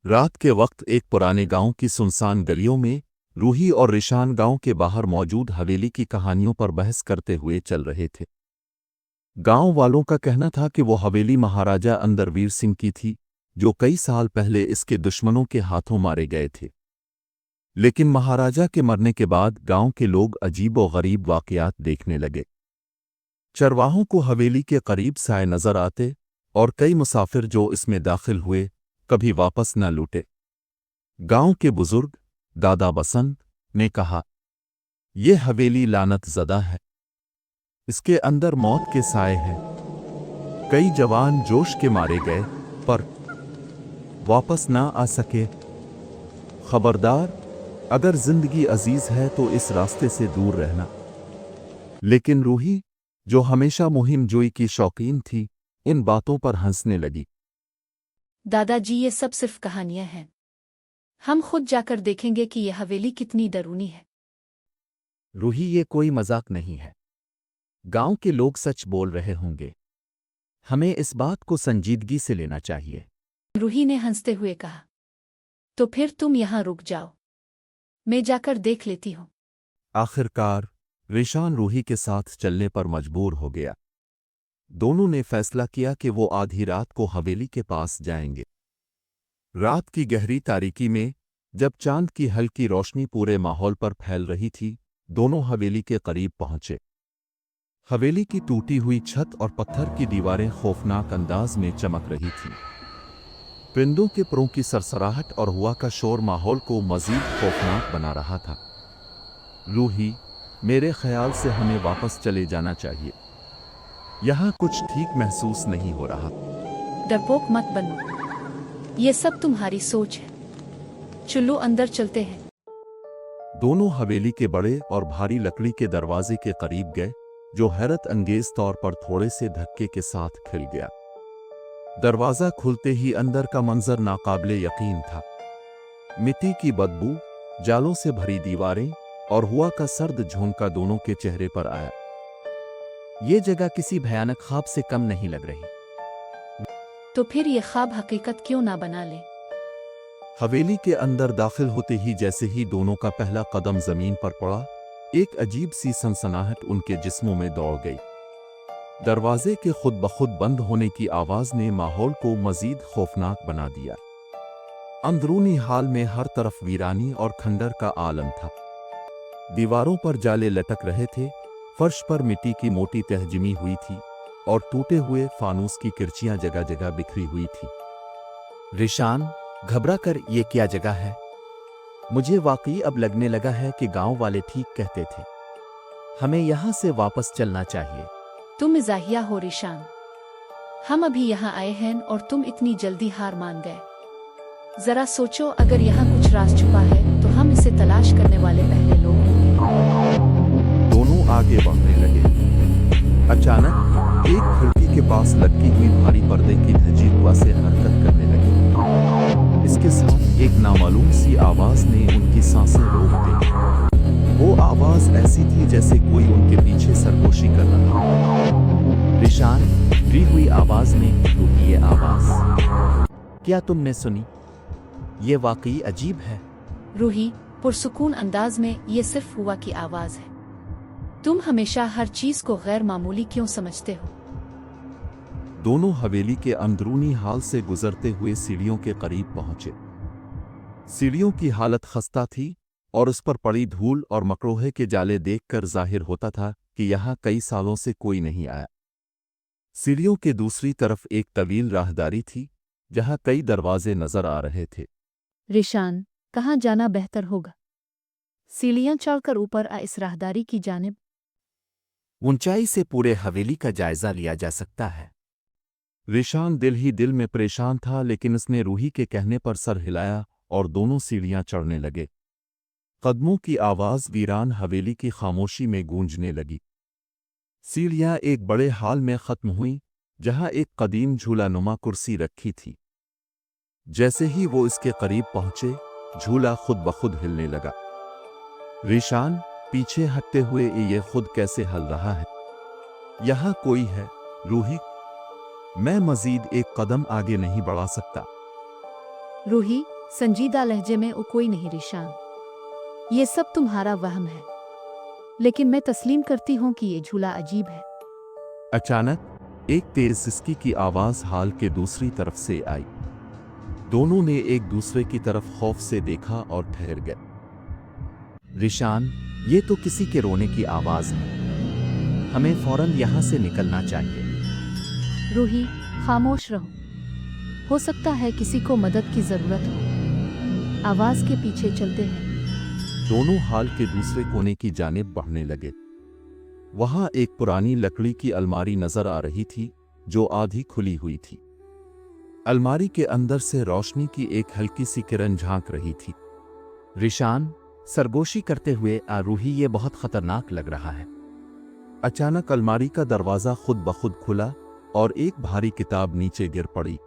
रात के वक्त एक पुराने गांव की सुनसान गलियों में रूही और रिशान गांव के बाहर मौजूद हवेली की कहानियों पर बहस करते हुए चल रहे थे। गांव वालों का कहना था कि वो हवेली महाराजा अंदरवीर सिंह की थी, जो कई साल पहले इसके दुश्मनों के हाथों मारे गए थे। लेकिन महाराजा के मरने के बाद गांव के लोग अजीब व गरीब वाकयात देखने लगे। चरवाहों को हवेली के करीब साए नजर आते और कई मुसाफिर जो इसमें दाखिल हुए कभी वापस न लौटे। गांव के बुजुर्ग दादा बसंत ने कहा, यह हवेली लानत ज़दा है, इसके अंदर मौत के साए हैं। कई जवान जोश के मारे गए पर वापस ना आ सके। खबरदार, अगर जिंदगी अजीज है तो इस रास्ते से दूर रहना। लेकिन रूही, जो हमेशा मुहिम जोई की शौकीन थी, इन बातों पर हंसने लगी। दादाजी, ये सब सिर्फ कहानियां हैं। हम खुद जाकर देखेंगे कि यह हवेली कितनी डरूनी है। रूही, ये कोई मजाक नहीं है। गांव के लोग सच बोल रहे होंगे। हमें इस बात को संजीदगी से लेना चाहिए। रूही ने हंसते हुए कहा, तो फिर तुम यहां रुक जाओ, मैं जाकर देख लेती हूं। आखिरकार रिशान रूही के साथ चलने पर मजबूर हो गया। दोनों ने फैसला किया कि वो आधी रात को हवेली के पास जाएंगे। रात की गहरी तारीकी में जब चांद की हल्की रोशनी पूरे माहौल पर फैल रही थी, दोनों हवेली के करीब पहुंचे। हवेली की टूटी हुई छत और पत्थर की दीवारें खौफनाक अंदाज में चमक रही थीं। परिंदों के परों की सरसराहट और हवा का शोर माहौल को मजीद खौफनाक बना रहा था। रूही, मेरे ख्याल से हमें वापस चले जाना चाहिए। यहाँ कुछ ठीक महसूस नहीं हो रहा। डरपोक मत बनो, ये सब तुम्हारी सोच है। चलो अंदर चलते हैं। दोनों हवेली के बड़े और भारी लकड़ी के दरवाजे के करीब गए, जो हैरत अंगेज तौर पर थोड़े से धक्के के साथ खुल गया। दरवाजा खुलते ही अंदर का मंजर नाकाबिले यकीन था। मिट्टी की बदबू, जालों से भरी दीवारें और हवा का सर्द झोंका दोनों के चेहरे पर आया। ये जगह किसी भयानक ख्वाब से कम नहीं लग रही। तो फिर ये ख्वाब हकीकत क्यों ना बना ले। हवेली के अंदर दाखिल होते ही जैसे ही दोनों का पहला कदम जमीन पर पड़ा, एक अजीब सी सनसनाहट उनके जिस्मों में दौड़ गई। दरवाजे के खुद ब खुद बंद होने की आवाज ने माहौल को मजीद खौफनाक बना दिया। अंदरूनी हाल में हर तरफ वीरानी और खंडर का आलम था। दीवारों पर जाले लटक रहे थे, फर्श पर मिट्टी की मोटी तह जमी हुई थी और टूटे हुए फानूस की किरचियां जगह जगह बिखरी हुई थी। रिशान, घबरा कर, ये क्या जगह है? मुझे वाकई अब लगने लगा है कि गांव वाले ठीक कहते थे, हमें यहां से वापस चलना चाहिए। तुम मिजाहिया हो रिशान। हम अभी यहाँ आए हैं और तुम इतनी जल्दी हार मान गए। जरा सोचो, अगर यहाँ कुछ राज छुपा है तो हम इसे तलाश करने वाले पहले लोग होंगे। दोनों आगे बढ़ने लगे। अचानक एक खिड़की के पास लटकी हुई भारी पर्दे की धज्जी हवा से हरकत करने लगी। इसके साथ एक नामालूम सी आवाज ने उनकी सांसें रोक दी। वो आवाज ऐसी थी जैसे कोई उनके पीछे सरगोशी कर रहा हो। रिशान, डी हुई आवाज ने, ये आवाज क्या तुमने सुनी? ये वाकई अजीब है। रूही, पुरसुकून अंदाज में, ये सिर्फ हुआ की आवाज है। तुम हमेशा हर चीज को गैर मामूली क्यों समझते हो? दोनों हवेली के अंदरूनी हाल से गुजरते हुए सीढ़ियों के करीब पहुंचे। सीढ़ियों की हालत खस्ता थी और उस पर पड़ी धूल और मकरोहे के जाले देखकर जाहिर होता था कि यहाँ कई सालों से कोई नहीं आया। सीढ़ियों के दूसरी तरफ एक तवील राहदारी थी, जहाँ कई दरवाजे नजर आ रहे थे। रिशान, कहाँ जाना बेहतर होगा? सीढ़ियां चढ़कर ऊपर आ इस राहदारी की जानिब। ऊंचाई से पूरे हवेली का जायजा लिया जा सकता है। रिशान दिल ही दिल में परेशान था, लेकिन उसने रूही के कहने पर सर हिलाया और दोनों सीढ़ियां चढ़ने लगे। कदमों की आवाज वीरान हवेली की खामोशी में गूंजने लगी। सीढ़ियां एक बड़े हॉल में खत्म हुईं, जहां एक कदीम झूलानुमा कुर्सी रखी थी। जैसे ही वो इसके करीब पहुंचे, झूला खुद ब खुद हिलने लगा। रिशान, पीछे हटते हुए, ये खुद कैसे हल रहा है? यहाँ कोई है? रूही, मैं मजीद एक कदम आगे नहीं बढ़ा सकता। रूही संजीदा लहजे में ओ कोई नहीं रिशान, ये सब तुम्हारा वहम है, लेकिन मैं तस्लीम करती हूँ कि ये झूला अजीब है। अचानक एक तेज सिसकी की आवाज हाल के दूसरी तरफ से आई। दोनों ने एक दूसरे की तरफ खौफ से देखा और ठहर गए। रिशान, ये तो किसी के रोने की आवाज है, हमें फौरन यहां से निकलना चाहिए। रूही खामोश रहो, हो सकता है किसी को मदद की जरूरत हो। आवाज के पीछे चलते हैं। दोनों हाल के दूसरे कोने की जानिब बढ़ने लगे। वहां एक पुरानी लकड़ी की अलमारी नजर आ रही थी जो आधी खुली हुई थी। अलमारी के अंदर से रोशनी की एक हल्की सी किरण झांक रही थी। रिशान, सरगोशी करते हुए रूही, ये बहुत खतरनाक लग रहा है। अचानक अलमारी का दरवाजा खुद ब खुद खुला और एक भारी किताब नीचे गिर पड़ी।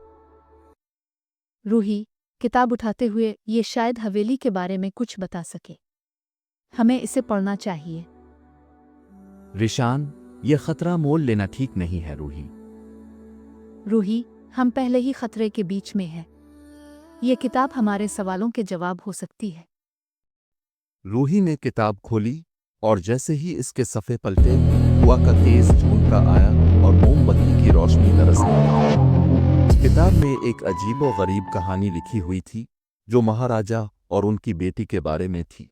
रूही किताब उठाते हुए, ये शायद हवेली के बारे में कुछ बता सके, हमें इसे पढ़ना चाहिए। रिशान, ये खतरा मोल लेना ठीक नहीं है। रूही, रूही हम पहले ही खतरे के बीच में हैं। ये किताब हमारे सवालों के जवाब हो सकती है। रूही ने किताब खोली और जैसे ही इसके सफ़े पलटे, हुआ का तेज झोंका आया और मोमबत्ती की रोशनी बरस गई। किताब में एक अजीबो गरीब कहानी लिखी हुई थी जो महाराजा और उनकी बेटी के बारे में थी।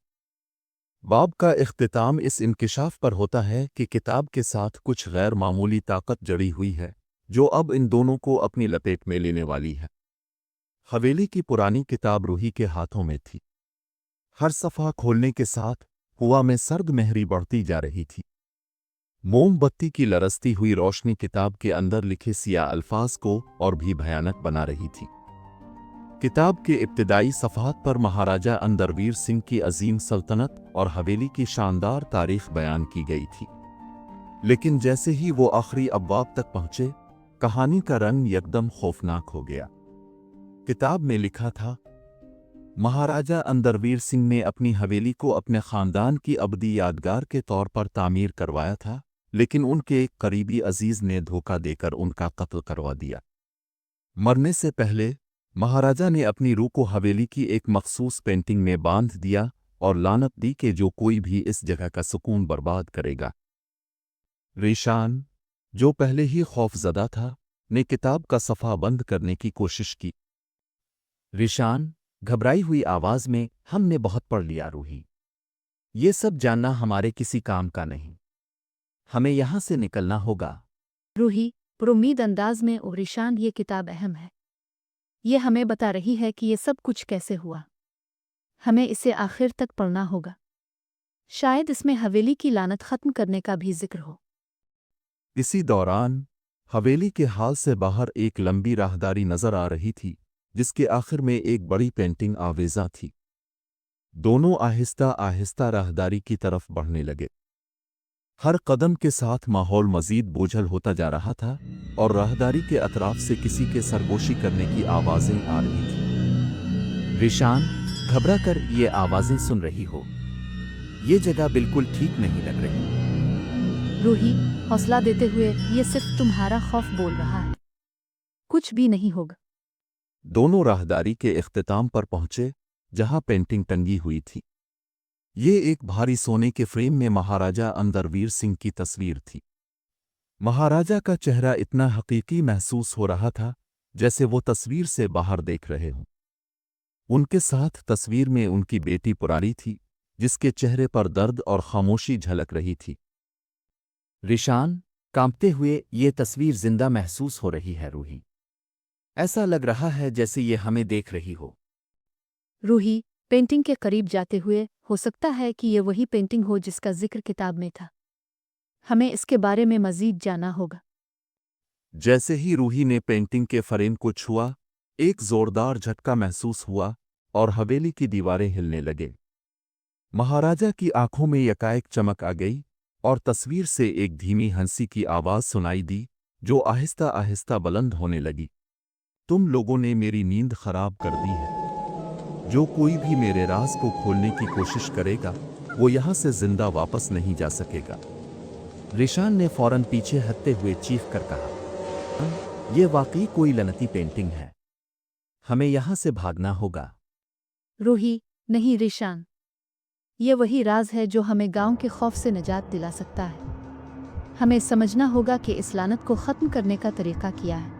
बाब का इख्तिताम इस इंकिशाफ पर होता है कि किताब के साथ कुछ गैर मामूली ताकत जड़ी हुई है जो अब इन दोनों को अपनी लपेट में लेने वाली है। हवेली की पुरानी किताब रूही के हाथों में थी। हर सफ़ा खोलने के साथ हुआ में सर्द महरी बढ़ती जा रही थी। मोमबत्ती की लरसती हुई रोशनी किताब के अंदर लिखे सिया अल्फाज को और भी भयानक बना रही थी। किताब के इब्तिदाई सफ़हात पर महाराजा अंदरवीर सिंह की अजीम सल्तनत और हवेली की शानदार तारीख बयान की गई थी, लेकिन जैसे ही वो आखिरी अब्वाब तक पहुंचे, कहानी का रंग यकदम खौफनाक हो गया। किताब में लिखा था, महाराजा अंदरवीर सिंह ने अपनी हवेली को अपने खानदान की अबदी यादगार के तौर पर तामीर करवाया था, लेकिन उनके एक करीबी अजीज ने धोखा देकर उनका कत्ल करवा दिया। मरने से पहले महाराजा ने अपनी रूह को हवेली की एक मखसूस पेंटिंग में बांध दिया और लानत दी कि जो कोई भी इस जगह का सुकून बर्बाद करेगा। रिशान, जो पहले ही खौफजदा था, ने किताब का सफ़ा बंद करने की कोशिश की। रिशान, घबराई हुई आवाज में, हमने बहुत पढ़ लिया रूही, ये सब जानना हमारे किसी काम का नहीं, हमें यहां से निकलना होगा। रूही पुरुम्मीद अंदाज में, ओ रिशान, ये किताब अहम है। ये हमें बता रही है कि ये सब कुछ कैसे हुआ। हमें इसे आखिर तक पढ़ना होगा। शायद इसमें हवेली की लानत खत्म करने का भी जिक्र हो। इसी दौरान हवेली के हाल से बाहर एक लंबी राहदारी नजर आ रही थी जिसके आखिर में एक बड़ी पेंटिंग आवेजा थी। दोनों आहिस्ता आहिस्ता राहदारी की तरफ बढ़ने लगे। हर कदम के साथ माहौल मजीद बोझल होता जा रहा था और राहदारी के अतराफ से किसी के सरगोशी करने की आवाजें आ रही थी। रिशान, घबरा कर ये आवाजें सुन रही हो, ये जगह बिल्कुल ठीक नहीं लग रही। रूही हौसला देते हुए, ये सिर्फ तुम्हारा खौफ बोल रहा है, कुछ भी नहीं होगा। दोनों राहदारी के इख्तिताम पर पहुंचे जहां पेंटिंग टंगी हुई थी। ये एक भारी सोने के फ्रेम में महाराजा अंदरवीर सिंह की तस्वीर थी। महाराजा का चेहरा इतना हकीकी महसूस हो रहा था जैसे वो तस्वीर से बाहर देख रहे हों। उनके साथ तस्वीर में उनकी बेटी पुरानी थी जिसके चेहरे पर दर्द और खामोशी झलक रही थी। रिशान, कांपते हुए, ये तस्वीर जिंदा महसूस हो रही है रूही, ऐसा लग रहा है जैसे ये हमें देख रही हो। रूही पेंटिंग के करीब जाते हुए, हो सकता है कि ये वही पेंटिंग हो जिसका जिक्र किताब में था। हमें इसके बारे में मजीद जानना होगा। जैसे ही रूही ने पेंटिंग के फ्रेम को छुआ, एक जोरदार झटका महसूस हुआ और हवेली की दीवारें हिलने लगे। महाराजा की आंखों में यकाएक चमक आ गई और तस्वीर से एक धीमी हंसी की आवाज सुनाई दी जो आहिस्ता आहिस्ता बुलंद होने लगी। तुम लोगों ने मेरी नींद खराब कर दी है। जो कोई भी मेरे राज को खोलने की कोशिश करेगा वो यहां से जिंदा वापस नहीं जा सकेगा। रिशान ने फौरन पीछे हटते हुए चीख कर कहा, ये वाकई कोई लनती पेंटिंग है, हमें यहाँ से भागना होगा। रूही, नहीं रिशान। ये वही राज है जो हमें गांव के खौफ से निजात दिला सकता है। हमें समझना होगा कि इस लानत को खत्म करने का तरीका क्या है।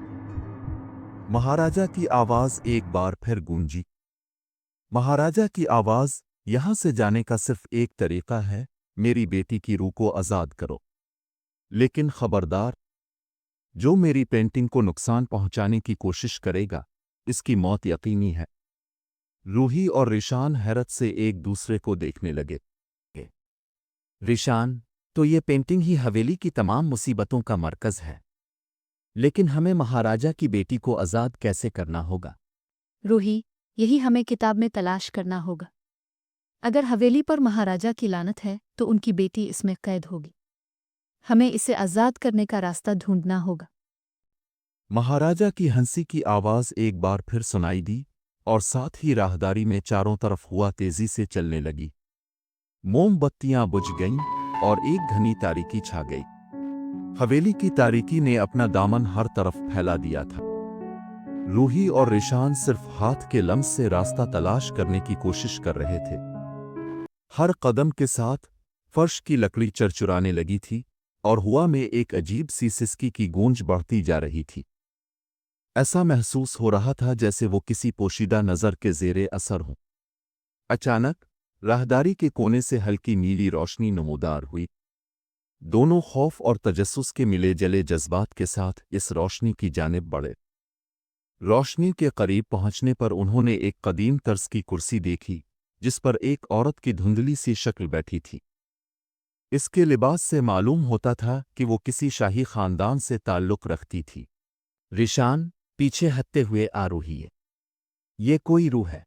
महाराजा की आवाज एक बार फिर गूंजी। महाराजा की आवाज, यहां से जाने का सिर्फ एक तरीका है, मेरी बेटी की रूह को आजाद करो। लेकिन खबरदार, जो मेरी पेंटिंग को नुकसान पहुंचाने की कोशिश करेगा, इसकी मौत यकीनी है। रूही और रिशान हैरत से एक दूसरे को देखने लगे। रिशान, तो ये पेंटिंग ही हवेली की तमाम मुसीबतों का मरकज है। लेकिन हमें महाराजा की बेटी को आज़ाद कैसे करना होगा? रूही, यही हमें किताब में तलाश करना होगा। अगर हवेली पर महाराजा की लानत है तो उनकी बेटी इसमें कैद होगी। हमें इसे आज़ाद करने का रास्ता ढूंढना होगा। महाराजा की हंसी की आवाज एक बार फिर सुनाई दी और साथ ही राहदारी में चारों तरफ हुआ तेजी से चलने लगी। मोमबत्तियां बुझ गईं और एक घनी तारीकी छा गई। हवेली की तारीकी ने अपना दामन हर तरफ फैला दिया था। रूही और रिशान सिर्फ हाथ के लम्स से रास्ता तलाश करने की कोशिश कर रहे थे। हर कदम के साथ फर्श की लकड़ी चरचुराने लगी थी और हवा में एक अजीब सी सिसकी की गूंज बढ़ती जा रही थी। ऐसा महसूस हो रहा था जैसे वो किसी पोशीदा नज़र के ज़ेरे असर हों। अचानक राहदारी के कोने से हल्की नीली रोशनी नमूदार हुई। दोनों खौफ और तजस्सुस के मिले जले जज्बात के साथ इस रोशनी की जानिब बढ़े। रोशनी के करीब पहुंचने पर उन्होंने एक कदीम तर्ज की कुर्सी देखी, जिस पर एक औरत की धुंधली सी शक्ल बैठी थी। इसके लिबास से मालूम होता था कि वो किसी शाही खानदान से ताल्लुक़ रखती थी। रिशान, पीछे हटते हुए आ रूही है। ये कोई रूह है।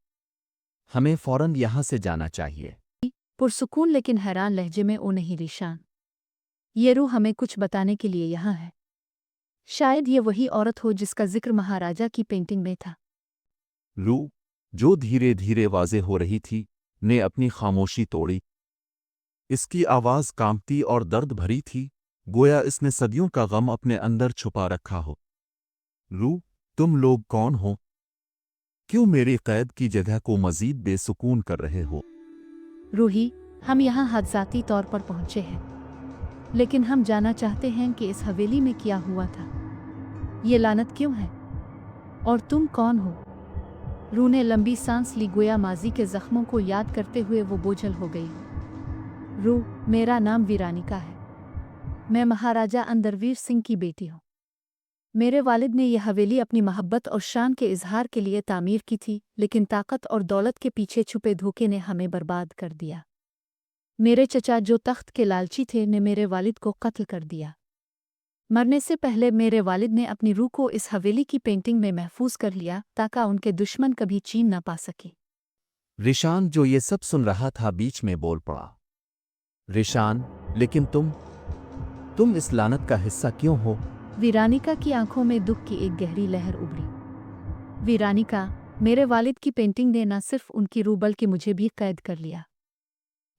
हमें फौरन यहाँ से जाना चाहिए। पुरसुकून लेकिन हैरान लहजे में ओ नहीं रिशान। ये रूह हमें कुछ बताने के लिए यहाँ है। शायद ये वही औरत हो जिसका जिक्र महाराजा की पेंटिंग में था। रूह, जो धीरे धीरे वाज़े हो रही थी, ने अपनी खामोशी तोड़ी। इसकी आवाज़ कांपती और दर्द भरी थी, गोया इसने सदियों का गम अपने अंदर छुपा रखा हो। रूह, तुम लोग कौन हो? क्यों मेरी कैद की जगह को मजीद बेसुकून कर रहे हो? रूही, हम यहाँ हादसाती तौर पर पहुँचे हैं, लेकिन हम जानना चाहते हैं कि इस हवेली में क्या हुआ था। ये लानत क्यों है? और तुम कौन हो? रूह ने लंबी सांस ली, गोया माजी के जख्मों को याद करते हुए वो बोझल हो गई। रूह, मेरा नाम वीरानिका है। मैं महाराजा अंदरवीर सिंह की बेटी हूँ। मेरे वालिद ने यह हवेली अपनी मोहब्बत और शान के इजहार के लिए तामीर की थी, लेकिन ताकत और दौलत के पीछे छुपे धोखे ने हमें बर्बाद कर दिया। मेरे चचा, जो तख्त के लालची थे, ने मेरे वालिद को कत्ल कर दिया। मरने से पहले मेरे वालिद ने अपनी रूह को इस हवेली की पेंटिंग में महफूज कर लिया, ताकि उनके दुश्मन कभी छीन न पा सके। रिशान, जो ये सब सुन रहा था, बीच में बोल पड़ा। रिशान, लेकिन तुम इस लानत का हिस्सा क्यों हो? वीरानिका की आंखों में दुख की एक गहरी लहर उभरी। वीरानिका, मेरे वालिद की पेंटिंग ने न सिर्फ उनकी रूह बल्कि मुझे भी कैद कर लिया।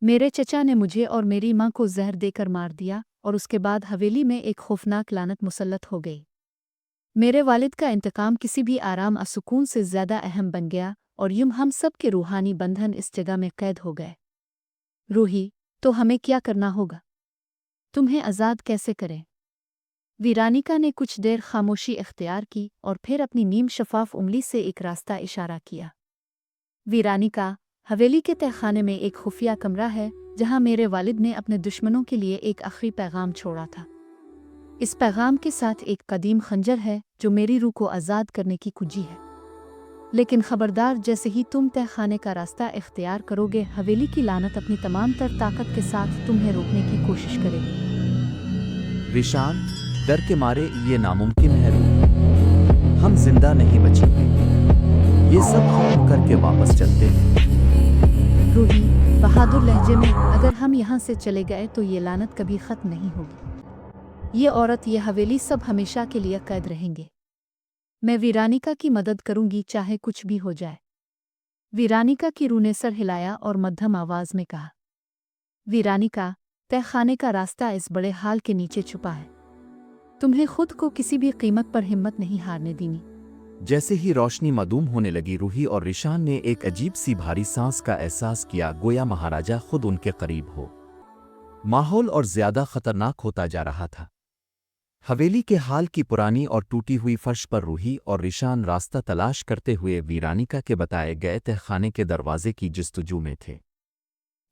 मेरे चचा ने मुझे और मेरी माँ को जहर देकर मार दिया और उसके बाद हवेली में एक खौफनाक लानत मुसल्लत हो गई। मेरे वालिद का इंतकाम किसी भी आराम और सुकून से ज़्यादा अहम बन गया और यूं हम सब के रूहानी बंधन इस जगह में कैद हो गए। रूही, तो हमें क्या करना होगा? तुम्हें आज़ाद कैसे करें? वीरानिका ने कुछ देर खामोशी इख्तियार की और फिर अपनी नीम शफाफ उंगली से एक रास्ता इशारा किया। वीरानिका, हवेली के तहखाने में एक खुफिया कमरा है जहां मेरे वालिद ने अपने दुश्मनों के लिए एक आखिरी पैगाम छोड़ा था। इस पैगाम के साथ एक कदीम खंजर है जो मेरी रूह को आज़ाद करने की कुंजी है। लेकिन खबरदार, जैसे ही तुम तहखाने का रास्ता इख्तियार करोगे, हवेली की लानत अपनी तमाम तर ताकत के साथ तुम्हें रोकने की कोशिश करेगी। रिशान, डर के मारे ये नामुमकिन है रूह। हम जिंदा नहीं बचेंगे। ये सब खत्म करके वापस चलते हैं। रूही, बहादुर लहजे में, अगर हम यहाँ से चले गए तो ये लानत कभी ख़त्म नहीं होगी। ये औरत, ये हवेली, सब हमेशा के लिए कैद रहेंगे। मैं वीरानिका की मदद करूंगी, चाहे कुछ भी हो जाए। वीरानिका की रूह ने सर हिलाया और मध्यम आवाज में कहा, वीरानिका, तहखाने का रास्ता इस बड़े हाल के नीचे छुपा है। तुम्हें खुद को किसी भी कीमत पर हिम्मत नहीं हारने देनी। जैसे ही रोशनी मदूम होने लगी, रूही और रिशान ने एक अजीब सी भारी सांस का एहसास किया, गोया महाराजा खुद उनके करीब हो। माहौल और ज्यादा खतरनाक होता जा रहा था। हवेली के हाल की पुरानी और टूटी हुई फर्श पर रूही और रिशान रास्ता तलाश करते हुए वीरानिका के बताए गए तहखाने के दरवाजे की जस्तजू में थे।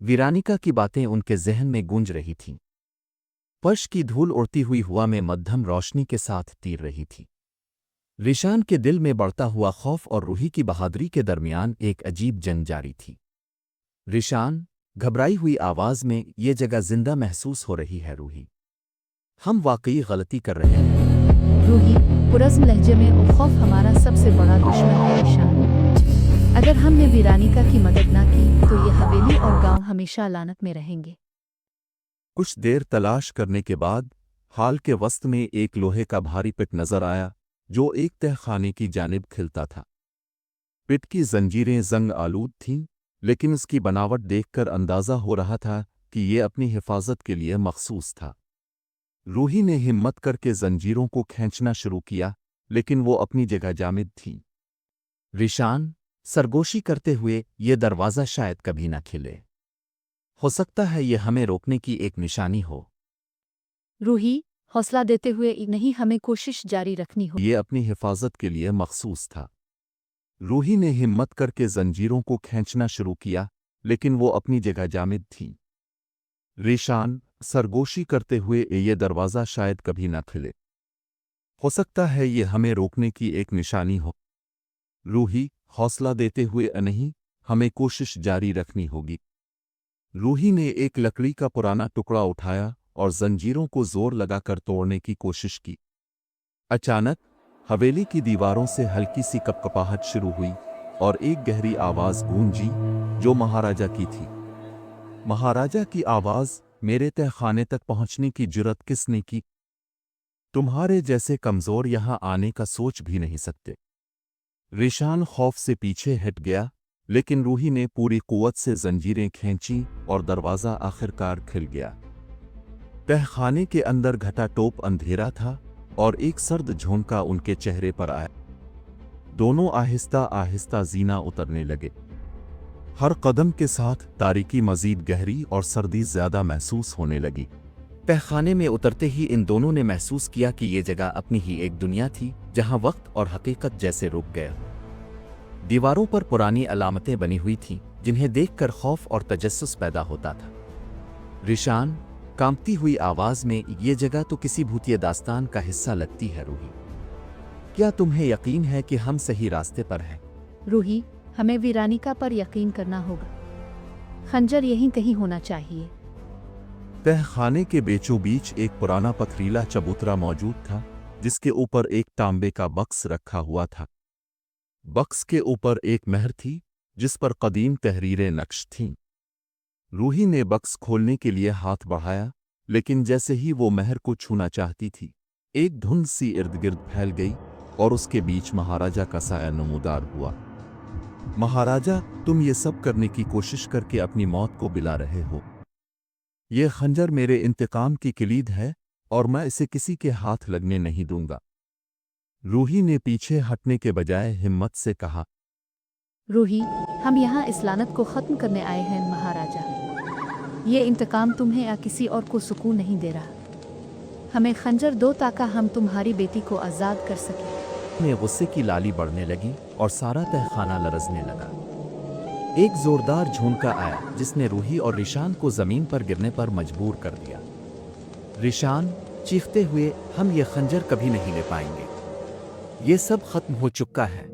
वीरानिका की बातें उनके जहन में गूंज रही थीं। फर्श की धूल उड़ती हुई हवा में मध्यम रोशनी के साथ तीर रही थी। रिशान के दिल में बढ़ता हुआ खौफ और रूही की बहादुरी के दरमियान एक अजीब जंग जारी थी। रिशान, घबराई हुई आवाज में, ये जगह जिंदा महसूस हो रही है रूही। हम वाकई गलती कर रहे हैं। रूही पुरज़्म लहजे में, ओ खौफ हमारा सबसे बड़ा दुश्मन है रिशान। अगर हमने वीरानिका की मदद ना की तो ये हवेली और गांव हमेशा लानत में रहेंगे। कुछ देर तलाश करने के बाद हाल के वस्त में एक लोहे का भारी पिट नजर आया जो एक तहखाने की जानिब खिलता था। पिट की जंजीरें जंग आलूद थीं, लेकिन उसकी बनावट देखकर अंदाजा हो रहा था कि ये अपनी हिफाजत के लिए मखसूस था। रूही ने हिम्मत करके जंजीरों को खींचना शुरू किया, लेकिन वो अपनी जगह जामिद थी। रिशान, सरगोशी करते हुए, ये दरवाज़ा शायद कभी न खिले। हो सकता है ये हमें रोकने की एक निशानी हो। रूही हौसला देते हुए, नहीं, हमें कोशिश जारी रखनी हो। ये अपनी हिफाजत के लिए मखसूस था। रूही ने हिम्मत करके जंजीरों को खींचना शुरू किया, लेकिन वो अपनी जगह जामिद थी। रिशान, सरगोशी करते हुए, ये दरवाज़ा शायद कभी न खुले। हो सकता है ये हमें रोकने की एक निशानी हो। रूही हौसला देते हुए, नहीं, हमें कोशिश जारी रखनी होगी। रूही ने एक लकड़ी का पुराना टुकड़ा उठाया और जंजीरों को जोर लगाकर तोड़ने की कोशिश की। अचानक हवेली की दीवारों से हल्की सी कपकपाहट शुरू हुई और एक गहरी आवाज गूंजी जो महाराजा की थी। महाराजा की आवाज, मेरे तहखाने तक पहुंचने की जुर्रत किसने की? तुम्हारे जैसे कमजोर यहां आने का सोच भी नहीं सकते। रिशान खौफ से पीछे हट गया, लेकिन रूही ने पूरी कुव्वत से जंजीरें खींची और दरवाज़ा आखिरकार खुल गया। तहखाने के अंदर घटाटोप अंधेरा था और एक सर्द झोंका उनके चेहरे पर आया। दोनों आहिस्ता आहिस्ता जीना उतरने लगे। हर कदम के साथ तारीकी मजीद गहरी और सर्दी ज्यादा महसूस होने लगी। तहखाने में उतरते ही इन दोनों ने महसूस किया कि ये जगह अपनी ही एक दुनिया थी, जहां वक्त और हकीकत जैसे रुक गए। दीवारों पर पुरानी अलामतें बनी हुई थीं, जिन्हें देखकर खौफ और तजस्सुस पैदा होता था। रिशान, कांपती हुई आवाज में, ये जगह तो किसी भूतिया दास्तान का हिस्सा लगती है रूही। क्या तुम्हें यकीन है कि हम सही रास्ते पर हैं? रूही, हमें वीरानिका पर यकीन करना होगा। खंजर यहीं कहीं होना चाहिए। तहखाने के बीचों बीच एक पुराना पथरीला चबूतरा मौजूद था, जिसके ऊपर एक तांबे का बक्स रखा हुआ था। बक्स के ऊपर एक महर थी, जिस पर कदीम तहरीरें नक्श थीं। रूही ने बक्स खोलने के लिए हाथ बढ़ाया, लेकिन जैसे ही वो महर को छूना चाहती थी, एक धुंध सी इर्द गिर्द फैल गई और उसके बीच महाराजा का साया नमूदार हुआ। महाराजा, तुम ये सब करने की कोशिश करके अपनी मौत को बिला रहे हो। ये खंजर मेरे इंतकाम की किलीद है और मैं इसे किसी के हाथ लगने नहीं दूंगा। रूही ने पीछे हटने के बजाय हिम्मत से कहा। रूही, हम यहाँ इस लानत को ख़त्म करने आए हैं महाराजा। ये इंतकाम तुम्हें या किसी और को सुकून नहीं दे रहा। हमें खंजर दो ताकि हम तुम्हारी बेटी को आज़ाद कर सकें। में गुस्से की लाली बढ़ने लगी और सारा तहखाना लरजने लगा। एक जोरदार झोंका आया जिसने रूही और रिशान को जमीन पर गिरने पर मजबूर कर दिया। रिशान चीखते हुए, हम ये खंजर कभी नहीं ले पाएंगे, ये सब खत्म हो चुका है।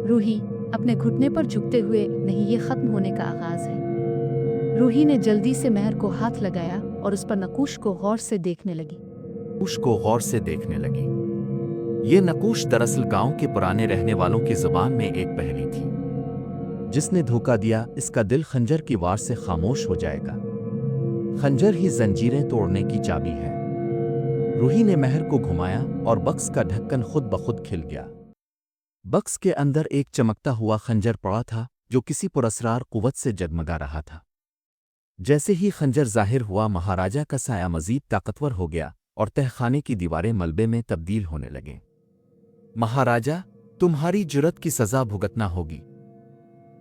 रूही अपने घुटने पर झुकते हुए, नहीं, ये खत्म होने का आगाज है। रूही ने जल्दी से महर को हाथ लगाया और उस पर नकूश को गौर से देखने लगी। नकूश को गौर से देखने लगी। ये नकूश दरअसल गांव के पुराने रहने वालों की जुबान में एक पहेली थी। जिसने धोखा दिया, इसका दिल खंजर की वार से खामोश हो जाएगा। खंजर ही जंजीरें तोड़ने की चाबी है। रूही ने महर को घुमाया और बक्स का ढक्कन खुद ब खुद खिल गया। बक्स के अंदर एक चमकता हुआ खंजर पड़ा था जो किसी पुरस्रार कुव्वत से जगमगा रहा था। जैसे ही खंजर जाहिर हुआ, महाराजा का साया मजीद ताकतवर हो गया और तहखाने की दीवारें मलबे में तब्दील होने लगे। महाराजा, तुम्हारी जुर्रत की सजा भुगतना होगी।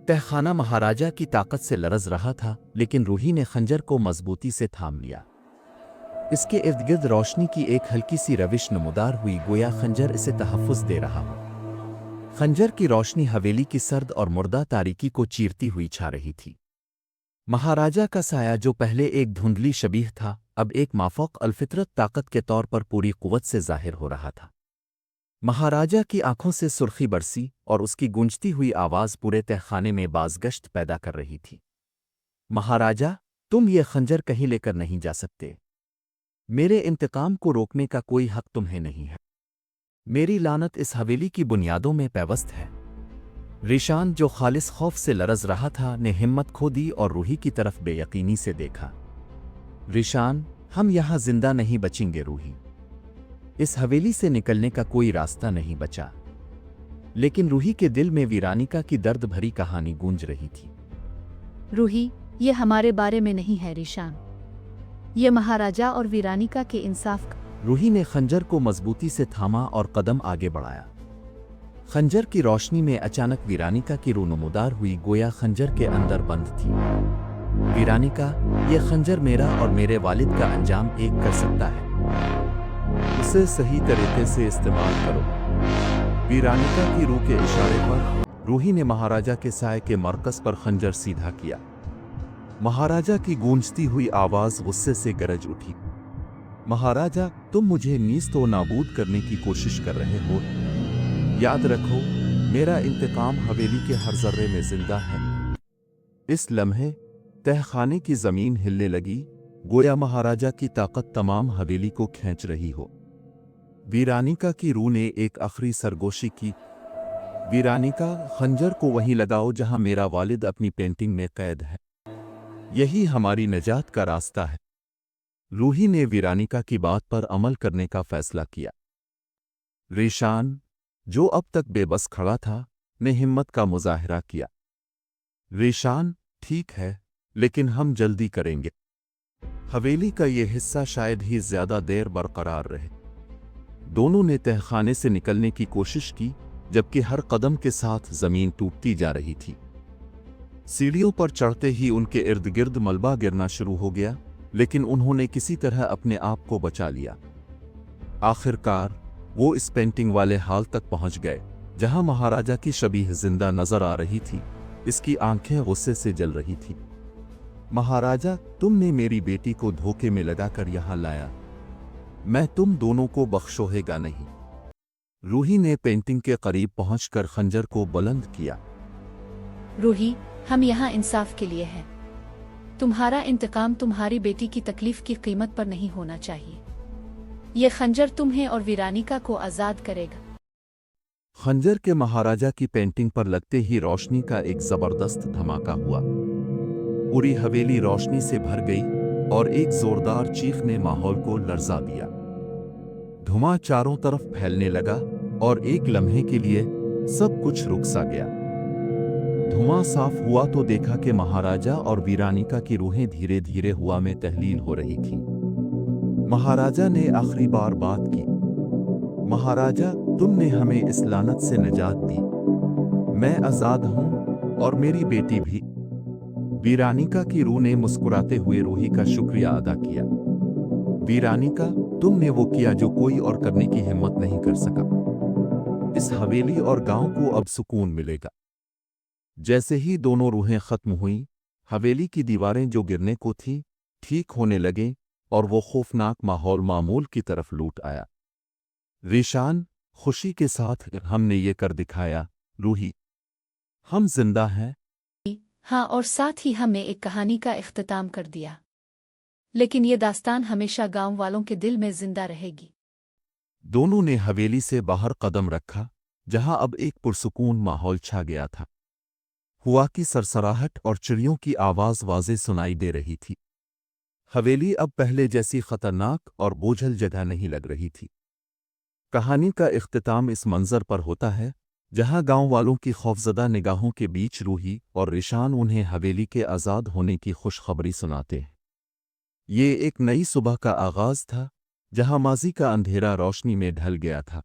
तहखाना महाराजा की ताकत से लरज रहा था, लेकिन रूही ने खंजर को मजबूती से थाम लिया। इसके इर्द गिर्द रोशनी की एक हल्की सी रविश नमूदार हुई, गोया खंजर इसे तहफ़्फ़ुज़ दे रहा हो। खंजर की रोशनी हवेली की सर्द और मुर्दा तारीकी को चीरती हुई छा रही थी। महाराजा का साया, जो पहले एक धुंधली शबीह था, अब एक माफ़ौक़ अलफ़ितरत ताकत के तौर पर पूरी क़ुव्वत से ज़ाहिर हो रहा था। महाराजा की आंखों से सुर्खी बरसी और उसकी गूंजती हुई आवाज़ पूरे तहखाने में बाज़गश्त पैदा कर रही थी। महाराजा, तुम ये खंजर कहीं लेकर नहीं जा सकते। मेरे इंतकाम को रोकने का कोई हक तुम्हें नहीं है। मेरी लानत इस हवेली की बुनियादों में पैवस्त है। रिशान, जो खालिस खौफ से लरज रहा था, ने हिम्मत खो दी और रूही की तरफ बेयकीनी से देखा। रिशान, हम यहाँ जिंदा नहीं बचेंगे रूही। इस हवेली से निकलने का कोई रास्ता नहीं बचा। लेकिन रूही के दिल में वीरानिका की दर्द भरी कहानी गूंज रही थी। रूही, ये हमारे बारे में नहीं है रिशान। ये महाराजा और वीरानिका के इंसाफ का। रूही ने खंजर को मजबूती से थामा और कदम आगे बढ़ाया। खंजर की रोशनी में अचानक वीरानिका की रूह नमूदार हुई, गोया खंजर के अंदर बंद थी। वीरानिका, यह खंजर मेरा और मेरे वालिद का अंजाम एक कर सकता है। उसे सही तरीके से इस्तेमाल करो। वीरानिका की रूह के इशारे पर रूही ने महाराजा के साए के मरकज़ पर खंजर सीधा किया। महाराजा की गूंजती हुई आवाज़ गुस्से से गरज उठी। महाराजा, तुम मुझे नीस्त व नाबूद करने की कोशिश कर रहे हो। याद रखो, मेरा इंतकाम हवेली के हर जर्रे में जिंदा है। इस लम्हे तहखाने की ज़मीन हिलने लगी, गोया महाराजा की ताकत तमाम हवेली को खींच रही हो। वीरानिका की रूह ने एक आखिरी सरगोशी की। वीरानिका, खंजर को वहीं लगाओ जहां मेरा वालिद अपनी पेंटिंग में कैद है। यही हमारी निजात का रास्ता है। रूही ने वीरानिका की बात पर अमल करने का फैसला किया। रिशान, जो अब तक बेबस खड़ा था, ने हिम्मत का मुजाहिरा किया। रिशान, ठीक है, लेकिन हम जल्दी करेंगे। हवेली का ये हिस्सा शायद ही ज्यादा देर बरकरार रहे। दोनों ने तहखाने से निकलने की कोशिश की, जबकि हर कदम के साथ जमीन टूटती जा रही थी। सीढ़ियों पर चढ़ते ही उनके इर्द गिर्द मलबा गिरना शुरू हो गया, लेकिन उन्होंने किसी तरह अपने आप को बचा लिया। आखिरकार वो इस पेंटिंग वाले हाल तक पहुंच गए, जहां महाराजा की शबीह जिंदा नजर आ रही थी। इसकी आंखें गुस्से से जल रही थी। महाराजा, तुमने मेरी बेटी को धोखे में लगाकर यहां लाया। मैं तुम दोनों को बख्शोहेगा नहीं। रूही ने पेंटिंग के करीब पहुंचकर खंजर को बुलंद किया। रूही, हम यहाँ इंसाफ के लिए हैं। तुम्हारा इंतकाम तुम्हारी बेटी की तकलीफ की कीमत पर नहीं होना चाहिए। ये खंजर तुम्हें और वीरानिका को आज़ाद करेगा। खंजर के महाराजा की पेंटिंग पर लगते ही रोशनी का एक जबरदस्त धमाका हुआ। पूरी हवेली रोशनी से भर गई और एक जोरदार चीख ने माहौल को लर्जा दिया। धुआं चारों तरफ फैलने लगा और एक लम्हे के लिए सब कुछ रुक सा गया। धुआं साफ हुआ तो देखा कि महाराजा और वीरानिका की रूहें धीरे धीरे हवा में तहलील हो रही थीं। महाराजा ने आखिरी बार बात की। महाराजा, तुमने हमें इस लानत से निजात दी। मैं आज़ाद हूँ और मेरी बेटी भी। वीरानिका की रूह ने मुस्कुराते हुए रूही का शुक्रिया अदा किया। वीरानिका, तुमने वो किया जो कोई और करने की हिम्मत नहीं कर सका। इस हवेली और गांव को अब सुकून मिलेगा। जैसे ही दोनों रूहें खत्म हुईं, हवेली की दीवारें जो गिरने को थीं, ठीक होने लगे और वो खौफनाक माहौल मामूल की तरफ लौट आया। रिशान, खुशी के साथ हमने ये कर दिखाया। रूही, हम जिंदा हैं। हाँ, और साथ ही हमने एक कहानी का इख्तिताम कर दिया। लेकिन ये दास्तान हमेशा गांव वालों के दिल में जिंदा रहेगी। दोनों ने हवेली से बाहर कदम रखा, जहां अब एक पुरसुकून माहौल छा गया था। हवा की सरसराहट और चिड़ियों की आवाज़ वाज़े सुनाई दे रही थी। हवेली अब पहले जैसी खतरनाक और बोझल जगह नहीं लग रही थी। कहानी का इख्तिताम इस मंजर पर होता है, जहां गांव वालों की खौफजदा निगाहों के बीच रूही और रिशान उन्हें हवेली के आज़ाद होने की खुशखबरी सुनाते हैं। ये एक नई सुबह का आगाज़ था, जहां माजी का अंधेरा रोशनी में ढल गया था।